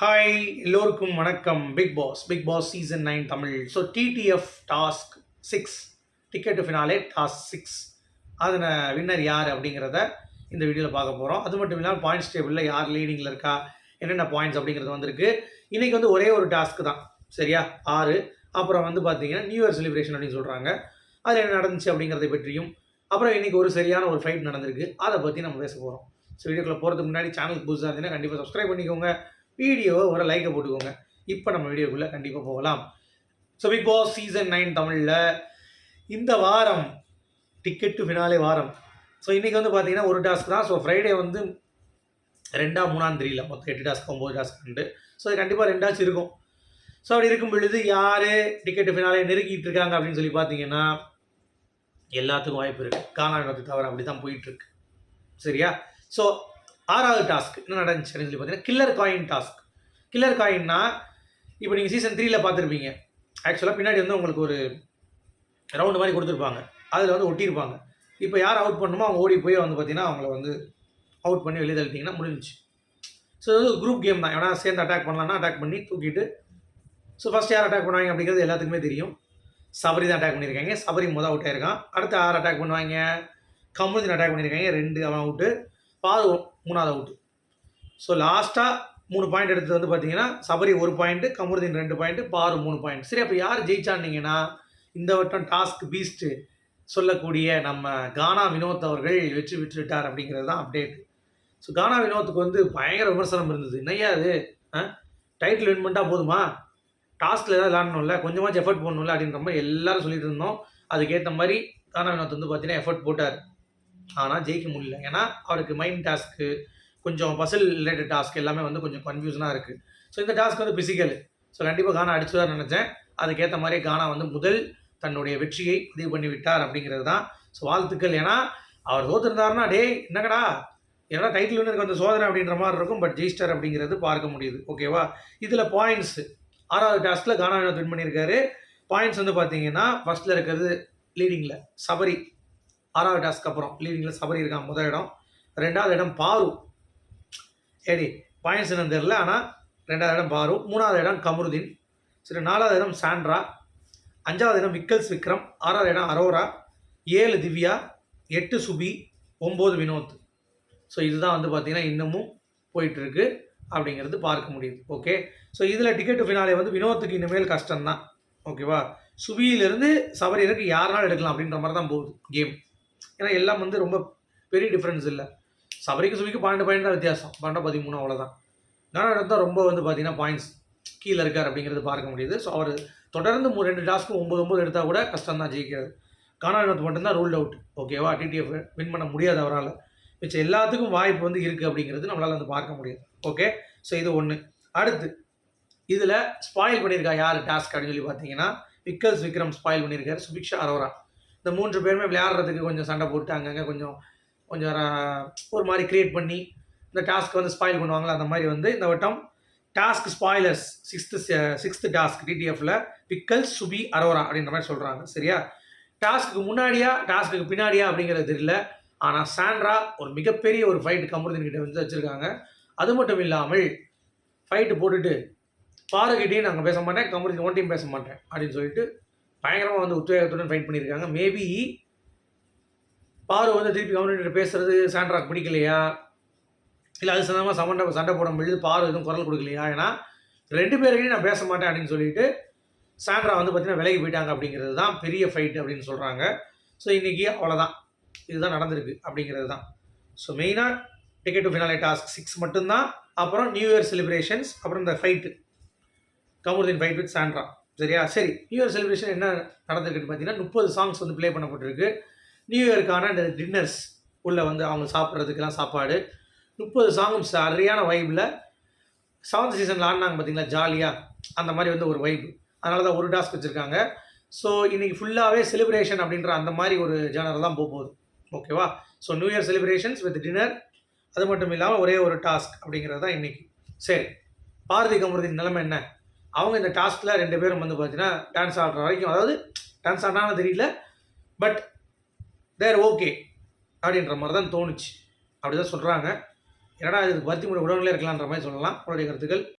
Hi எல்லோருக்கும் வணக்கம். Bigg Boss season 9 Tamil. So TTF task 6 ticket finale task 6 அதில் winner யார் அப்படிங்கிறத இந்த வீடியோவில் பார்க்க போகிறோம். அது மட்டும் இல்லாமல் பாயிண்ட்ஸ் டேபிளில் யார் லீடிங்கில் இருக்கா, என்னென்ன பாயிண்ட்ஸ் அப்படிங்கிறது வந்திருக்கு. இன்றைக்கி வந்து ஒரே ஒரு டாஸ்க்கு தான், சரியா? 6. அப்புறம் வந்து பார்த்தீங்கன்னா நியூ இயர் செலிப்ரேஷன் அப்படின்னு சொல்கிறாங்க. அதில் என்ன நடந்துச்சு அப்படிங்கிறத பற்றியும், அப்புறம் இன்றைக்கி ஒரு சரியான ஒரு ஃபைட் நடந்திருக்கு, அதை பற்றி நம்ம பேச போகிறோம். ஸோ வீடியோக்குள்ளே போகிறதுக்கு முன்னாடி சேனலுக்கு புதுசாக இருந்தீங்கன்னா கண்டிப்பாக சப்ஸ்கிரைப் பண்ணிக்கோங்க, வீடியோவை ஒரு லைக்கை போட்டுக்கோங்க. இப்போ நம்ம வீடியோக்குள்ளே கண்டிப்பாக போகலாம். ஸோ பிக் பாஸ் சீசன் 9 தமிழில் இந்த வாரம் டிக்கெட் டு ஃபினாலே வாரம். ஸோ இன்றைக்கி வந்து பார்த்தீங்கன்னா ஒரு டாஸ்க் தான். ஸோ ஃப்ரைடே வந்து 2 3 தெரியல, மொத்தம் 8 டாஸ்க் 9 டாஸ்க் உண்டு. ஸோ அது கண்டிப்பாக 2 இருக்கும். ஸோ அப்படி இருக்கும் பொழுது யார் டிக்கெட் ஃபினாலே நெருக்கிட்டு இருக்காங்க அப்படின்னு சொல்லி பார்த்தீங்கன்னா எல்லாத்துக்கும் வாய்ப்பு இருக்குது. காணாமத்து தவிர அப்படி தான் போயிட்டுருக்கு, சரியா? ஸோ 6வது டாஸ்க் என்ன நடந்துச்சு அப்படின்னு சொல்லி பார்த்தீங்கன்னா கில்லர் காயின் டாஸ்க். கில்லர் காயின்னா இப்போ நீங்கள் சீசன் 3ல் பார்த்துருப்பீங்க. ஆக்சுவலாக பின்னாடி வந்து உங்களுக்கு ஒரு ரவுண்டு மாதிரி கொடுத்துருப்பாங்க, அதில் வந்து ஒட்டியிருப்பாங்க. இப்போ யார் அவுட் பண்ணணுமோ அவங்க ஓடி போய் வந்து பார்த்தீங்கன்னா அவங்கள வந்து அவுட் பண்ணி வெளியே தள்ளிட்டிங்கன்னா முடிஞ்சிச்சு. ஸோ இது வந்து குரூப் கேம் தான். ஏன்னா சேர்ந்து அட்டாக் பண்ணலான்னா அட்டாக் பண்ணி தூக்கிட்டு, ஸோ ஃபஸ்ட் யார் அட்டாக் பண்ணுவாங்க அப்படிங்கிறது எல்லாத்துக்குமே தெரியும். சபரி தான் அட்டாக் பண்ணியிருக்காங்க. சபரி முதல் அவுட் ஆயிருக்கான். அடுத்து யார் அட்டாக் பண்ணுவாங்க? கமருதீன் அட்டாக் பண்ணியிருக்காங்க, 2 அவன் அவுட்டு. பாரு 3வது அவுட்டு. ஸோ லாஸ்ட்டாக 3 பாயிண்ட் எடுத்தது வந்து பார்த்தீங்கன்னா சபரி 1 பாயிண்ட்டு, கமருதீன் 2 பாயிண்ட்டு, பாரு 3 பாயிண்ட். சரி, அப்போ யார் ஜெயிச்சான்னீங்கன்னா இந்த வட்டம் டாஸ்க் பீஸ்ட்டு சொல்லக்கூடிய நம்ம கானா வினோத் அவர்கள் வெற்றி பெற்றுவிட்டார் அப்படிங்கிறது தான் அப்டேட். ஸோ கானா வினோத்துக்கு வந்து பயங்கர விமர்சனம் இருந்தது. என்னையா அது, டைட்டில் வின் பண்ணிட்டா போதுமா, டாஸ்கில் ஏதாவது விளாடணும்ல, கொஞ்சமாச்சும் எஃபர்ட் போடணும்ல அப்படின்ற மாதிரி எல்லாரும் சொல்லிட்டு இருந்தோம். அதுக்கேற்ற மாதிரி கானா வினோத் வந்து பார்த்தீங்கன்னா எஃபர்ட் போட்டார். ஆனால் ஜெயிக்க முடியல. ஏன்னா அவருக்கு மைண்ட் டாஸ்க்கு, கொஞ்சம் பசில் ரிலேட்டட் டாஸ்க் எல்லாமே வந்து கொஞ்சம் கன்ஃபியூஷனாக இருக்குது. ஸோ இந்த டாஸ்க் வந்து பிசிக்கல். ஸோ கண்டிப்பாக கானா அடிச்சுதான் நினச்சேன். அதுக்கேற்ற மாதிரி கானா வந்து முதல் தன்னுடைய வெற்றியை பதிவு பண்ணி விட்டார் அப்படிங்கிறது தான். ஸோ வாழ்த்துக்கள். ஏன்னா அவர் தோற்றுருந்தாருன்னா என்னங்கடா ஏன்னா டைட்டில் வின்னருக்கு வந்து சோதனை அப்படின்ற மாதிரி இருக்கும். பட் ஜெயிஸ்டர் அப்படிங்கிறது பார்க்க முடியுது. ஓகேவா? இதில் பாயிண்ட்ஸ் 6வது டாஸ்கில் கானா வின் பண்ணியிருக்காரு. பாயிண்ட்ஸ் வந்து பார்த்தீங்கன்னா ஃபஸ்ட்டில் இருக்கிறது லீடிங்கில் சபரி. 6வது டாஸ்க்கு அப்புறம் லீடிங்கில் சபரி இருக்கான் முதல் இடம். 2வது இடம் பாரு. பாயிண்ட்ஸ் என்னன்னு தெரில, ஆனால் 2வது இடம் பாரு. 3வது இடம் கமருதீன். சரி, 4வது இடம் சாண்ட்ரா. 5வது இடம் விக்கல்ஸ் விக்ரம். 6வது இடம் அரோரா. 7 திவ்யா. 8 சுபி. 9 வினோத். ஸோ இதுதான் வந்து பார்த்தீங்கன்னா இன்னமும் போயிட்டுருக்கு அப்படிங்கிறது பார்க்க முடியுது. ஓகே, ஸோ இதில் டிக்கெட் ஃபினாலே வந்து வினோத்துக்கு இனிமேல் கஷ்டம்தான். ஓகேவா? சுபியிலிருந்து சபரி வரைக்கும் யாருனாலும் எடுக்கலாம் அப்படின்ற மாதிரி தான் போகுது கேம். ஏன்னா எல்லாம் வந்து ரொம்ப பெரிய டிஃப்ரென்ஸ் இல்லை. சபரிக்கு சுபிக்கு 12 பாயிண்ட் தான் வித்தியாசம், 12-13 அவ்வளோதான். கானா தான் ரொம்ப வந்து பார்த்தீங்கன்னா பாயிண்ட்ஸ் கீழே இருக்கார் அப்படிங்கிறது பார்க்க முடியுது. ஸோ அவர் தொடர்ந்து 2 டாஸ்க்கு 9 எடுத்தால் கூட கஷ்டம் தான் ஜெயிக்கிறது. கானா மட்டும்தான் ரூல்ட் அவுட். ஓகேவா? டிடிஎஃப் வின் பண்ண முடியாது அவரால். மிச்சம் எல்லாத்துக்கும் வாய்ப்பு வந்து இருக்குது அப்படிங்கிறது நம்மளால் வந்து பார்க்க முடியுது. ஓகே, ஸோ இது ஒன்று. அடுத்து இதில் ஸ்பாயில் பண்ணியிருக்கா யார் டாஸ்க் அப்படின்னு சொல்லி பார்த்தீங்கன்னா விக்கல்ஸ் விக்ரம் ஸ்பாயில் பண்ணியிருக்காரு, சுபிக்ஷா அரோரா. இந்த 3 பேருமே விளையாடுறதுக்கு கொஞ்சம் சண்டை போட்டு அங்கங்கே கொஞ்சம் ஒரு மாதிரி க்ரியேட் பண்ணி இந்த டாஸ்க் வந்து ஸ்பாயில் பண்ணுவாங்களா, அந்த மாதிரி வந்து இந்த வட்டம் task spoilers 6th task டிடிஎஃப்ல Vikkals சுபி அரோரா அப்படின்ற மாதிரி சொல்கிறாங்க, சரியா? டாஸ்க்கு முன்னாடியா டாஸ்க்கு பின்னாடியா அப்படிங்கிறது தெரியல. ஆனால் சாண்ட்ரா ஒரு மிகப்பெரிய ஒரு ஃபைட் கமருதீன் கிட்ட வந்து வச்சுருக்காங்க. அது மட்டும் இல்லாமல் ஃபைட்டு போட்டுட்டு பாருக்கிட்டேயும் நாங்கள் பேச மாட்டேன், கமருதீன் ஒன் டீம் பேச மாட்டேன் அப்படின்னு சொல்லிட்டு பயங்கரமாக வந்து உத்வேகத்துடன் ஃபைட் பண்ணியிருக்காங்க. மேபி பாரு வந்து திருப்பி கமருதீன் பேசுகிறது சாண்ட்ராக்கு பிடிக்கலையா, இல்லை அது சம்மந்தமாக சண்டை போட முடியுது பாரு எதுவும் குரல் கொடுக்கலையா? ஏன்னா 2 பேருக்கிட்டையும் நான் பேச மாட்டேன் அப்படின்னு சொல்லிட்டு சாண்ட்ரா வந்து பார்த்தீங்கன்னா விலகி போயிட்டாங்க அப்படிங்கிறது தான் பெரிய ஃபைட் அப்படின்னு சொல்கிறாங்க. ஸோ இன்றைக்கி அவ்வளோதான், இதுதான் நடந்திருக்கு அப்படிங்கிறது தான். ஸோ மெயினாக டிக்கெட் டு ஃபினாலே டாஸ்க் 6 மட்டும்தான். அப்புறம் நியூ இயர் செலிப்ரேஷன்ஸ், அப்புறம் இந்த fight Kamaruddin fight with Sandra, சரியா? சரி, நியூ இயர் செலிப்ரேஷன் என்ன நடந்திருக்குன்னு பார்த்தீங்கன்னா 30 சாங்ஸ் வந்து ப்ளே பண்ணப்பட்டிருக்கு. நியூ இயருக்கான இந்த டின்னர்ஸ் உள்ள வந்து அவங்க சாப்பிட்றதுக்கெல்லாம் சாப்பாடு 30 சாங்கும் சரியான வைப்பில் 7th சீசனில் ஆடினாங்க பார்த்தீங்களா, ஜாலியாக அந்த மாதிரி வந்து ஒரு வைப். அதனால தான் ஒரு டாஸ்க் வச்சுருக்காங்க. ஸோ இன்றைக்கி ஃபுல்லாகவே செலிப்ரேஷன் அப்படின்ற அந்த மாதிரி ஒரு ஜேனர் தான் போகுது. ஓகேவா? So new year celebrations with dinner, அது மட்டும் இல்லாமல் ஒரே ஒரு டாஸ்க் அப்படிங்கிறது தான் இன்றைக்கி. சரி, பாரதி கமருதீன் நிலைமை என்ன? அவங்க இந்த டாஸ்கில் 2 பேரும் வந்து பார்த்தீங்கன்னா டான்ஸ் ஆடுற வரைக்கும், அதாவது டான்ஸ் ஆடினாலும் தெரியல, பட் தேர் ஓகே அப்படின்ற மாதிரி தான் தோணுச்சு. அப்படி தான் சொல்கிறாங்க. என்னடா இதுக்கு பருத்தி மூட உடவுகளே இருக்கலான்ற மாதிரி சொல்லலாம். அவருடைய கருத்துக்கள்.